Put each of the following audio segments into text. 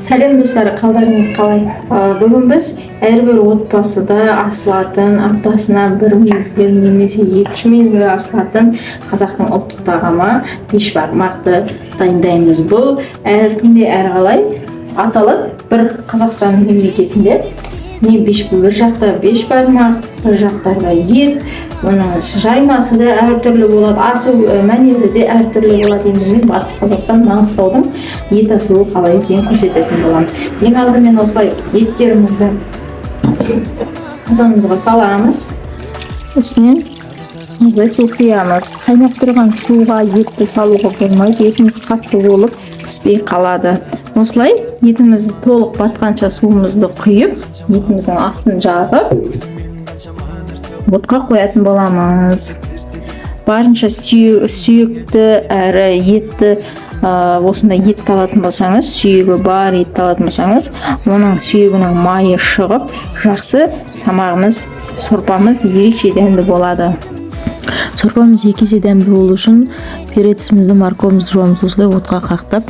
Сәлем достар, қалдарыңыз қалай? Бүгін біз әрбір отбасыда асылатын, аптасына бір мезгіл немесе 2-3 мезгіл асылатын қазақтың ұлттық тағамы бешбармақты дайындаймыз. Бұл әркімде әрқалай аталады. Бір Қазақстан мемлекетінде бір жақта бешбармақ, бір жақтарда ет, оның жаймасы да әртүрлі болады, асу мәнері де әртүрлі болады. Енді мен Батыс Қазақстан Маңғыстаудың ет асуы қалай екенін көрсететін боламын. Ең алдымен осылай еттерімізді қазанымызға саламыз. Үстінен су құямыз. Қайнап тұрған суға етті салуға болмайды, етіміз қатты болып піспей қалады. Осылай етімізді толық батқанша суымызды құйып, етіміздің астын жабып, отқа қоятын боламыз. Барынша сүйекті әрі етті осындай ет алатын болсаңыз, сүйегі бар ет алатын болсаңыз, оның сүйегінің майы шығып, жақсы тамағымыз, сорпамыз ерекше дәмді болады. Сорпамыз екі есе дәмді болу үшін перецімізді, морковымызды жуамыз, осылай отқа қақтап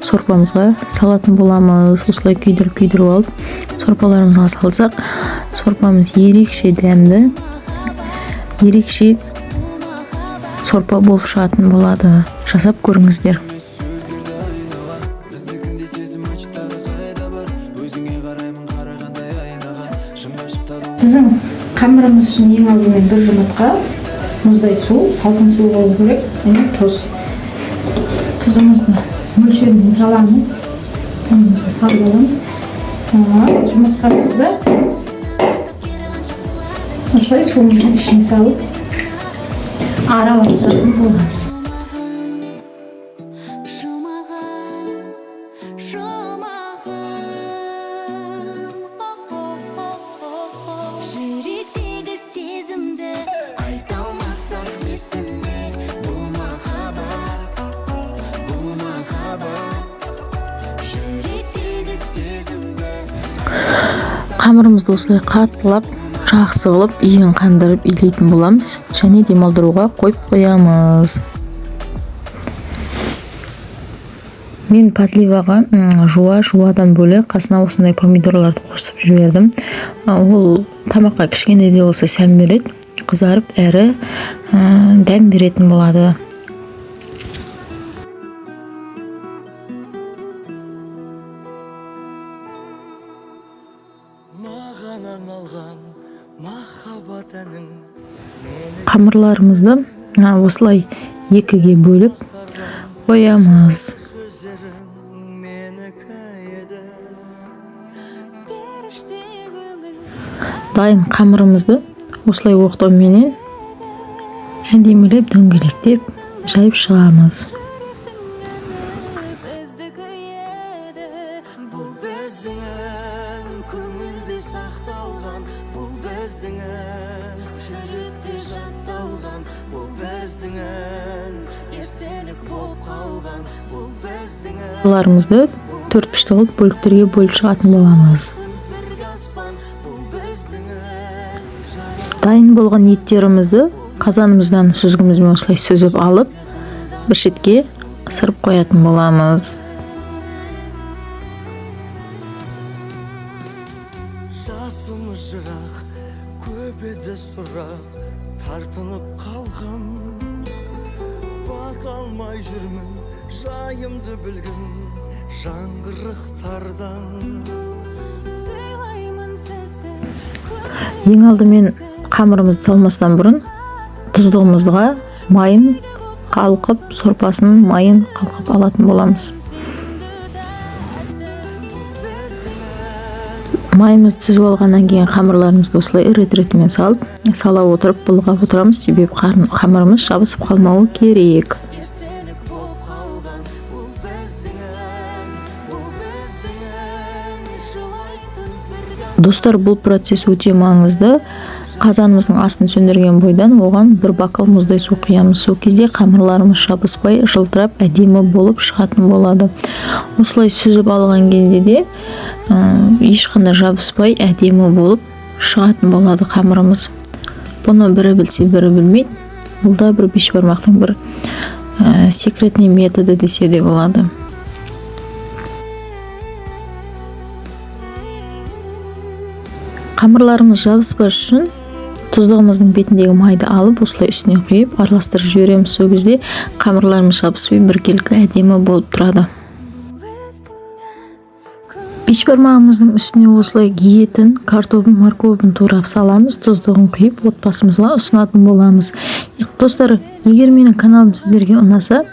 сорпамызға салатын боламыз. Осылай күйдіріп алып сорпаларымызға салсақ, сорпамыз ерекше дәмді, ерекше сорпа болып шығатын болады. Жасап көріңіздер. Біздің қамырымыз үшін ең алдымен бір жұмыртқа, мұздай су, салқын су болу керек, және тұз. Тұзымызды мөлшермен саламыз, құмымызға салып аламыз. Жұмыртқамызды осылай суымыздың ішіне салып араластыратын боламыз. Қамырымызды осылай қаттылап, жақсы қылып, иін қандырып илейтін боламыз, және демалдыруға қойып қоямыз. Мен подливаға жуадан бөлек қасына осындай помидорларды қосып жібердім. Ол тамаққа кішкене де болса сән береді, қызарып әрі дәм беретін болады. Қамырларымызды осылай екіге бөліп қоямыз. Дайын қамырымызды осылай оқтауменен әдемілеп дөңгелектеп жайып шығамыз. Қамырларымызды төрт-пішті қылып бөліктерге бөліп шығатын боламыз. Дайын болған еттерімізді қазанымыздан сүзгімізбен осылай сүзіп алып, бір шетке ысырып қоятын боламыз. Жасымыз жырақ, көбеді сұрақ, тартынып қалғам. Бата алмай жүрмін, жайымды білгім, жаңғырықтардан. Ең алдымен қамырымызды салмастан бұрын тұздығымызға майын қалқып, сорпасының майын қалқып алатын боламыз. Майымызды түзіп алғаннан кейін қамырларымызды осылай рет-ретімен салып, сала отырып бұлғап отырамыз, себебі қамырымыз жабысып қалмауы керек. Достар, бұл процесс өте маңызды. Қазанымыздың астын сөндірген бойдан оған бір бокал мұздай су құямыз. Сол кезде қамырларымыз жабыспай, жылтырап, әдемі болып шығатын болады. Осылай сүзіп алған кезде де ешқандай жабыспай, әдемі болып шығатын болады қамырымыз. Бұны бірі білсе, бірі білмейді. Бұл да бір бешбармақтың бір секретный методы десе де болады. Қамырларымыз жабыспаш үшін тұздығымыздың бетіндегі майды алып осылай үстіне құйып араластырып жібереміз. Сол кезде қамырларымыз жабыспай біркелкі әдемі болып тұрады. Беш бармағымыздың үстіне осылай етін, картоптың, морковын турап саламыз, тұздығын құйып отбасымызға ұсынатын боламыз. Достар, егер менің каналым сіздерге ұнаса,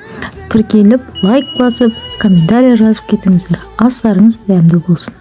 тіркеліп, лайк басып, комментарий жазып кетіңіздер. Астарыңыз дәмді болсын.